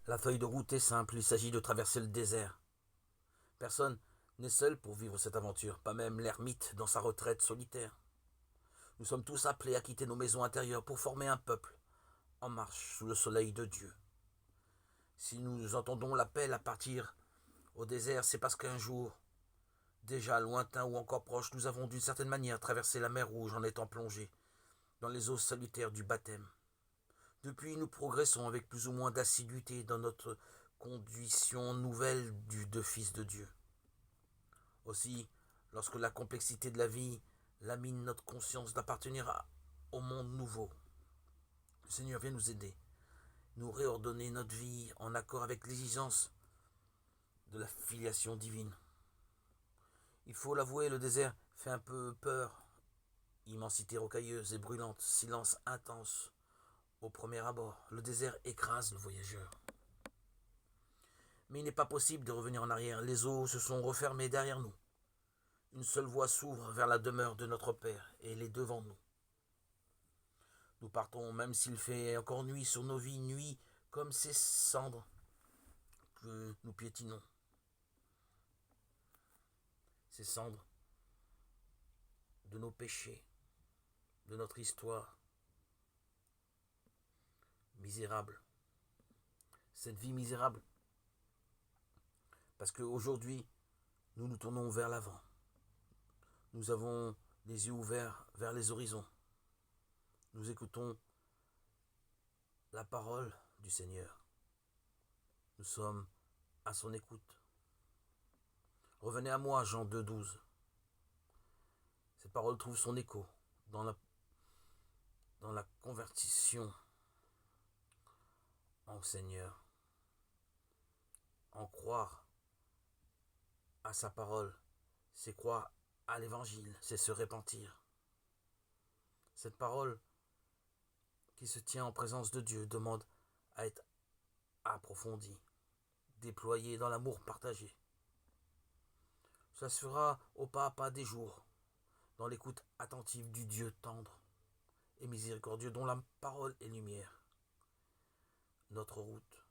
La feuille de route est simple, il s'agit de traverser le désert. Personne n'est seul pour vivre cette aventure, pas même l'ermite dans sa retraite solitaire. Nous sommes tous appelés à quitter nos maisons intérieures pour former un peuple en marche sous le soleil de Dieu. Si nous entendons l'appel à partir au désert, c'est parce qu'un jour, déjà lointain ou encore proche, nous avons d'une certaine manière traversé la mer Rouge en étant plongés dans les eaux salutaires du baptême. Depuis, nous progressons avec plus ou moins d'assiduité dans notre condition nouvelle de fils de Dieu. Aussi, lorsque la complexité de la vie lamine notre conscience d'appartenir au monde nouveau, le Seigneur vient nous aider, nous réordonner notre vie en accord avec l'exigence de la filiation divine. Il faut l'avouer, le désert fait un peu peur. Immensité rocailleuse et brûlante, silence intense au premier abord. Le désert écrase le voyageur. Mais il n'est pas possible de revenir en arrière. Les eaux se sont refermées derrière nous. Une seule voie s'ouvre vers la demeure de notre Père et elle est devant nous. Nous partons même s'il fait encore nuit sur nos vies, nuit comme ces cendres que nous piétinons. Ces cendres de nos péchés, de notre histoire misérable. Cette vie misérable. Parce qu'aujourd'hui, nous nous tournons vers l'avant. Nous avons les yeux ouverts vers les horizons. Nous écoutons la parole du Seigneur. Nous sommes à son écoute. Revenez à moi, Jean 2,12. Cette parole trouve son écho dans la conversion en Seigneur. En croire à sa parole, c'est croire à l'évangile, c'est se repentir. Cette parole qui se tient en présence de Dieu demande à être approfondie, déployée dans l'amour partagé. Cela se fera au pas à pas des jours, dans l'écoute attentive du Dieu tendre et miséricordieux dont la parole est lumière. Notre route.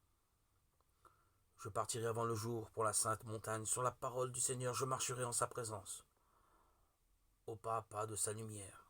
Je partirai avant le jour pour la sainte montagne. Sur la parole du Seigneur, je marcherai en sa présence, au pas à pas de sa lumière.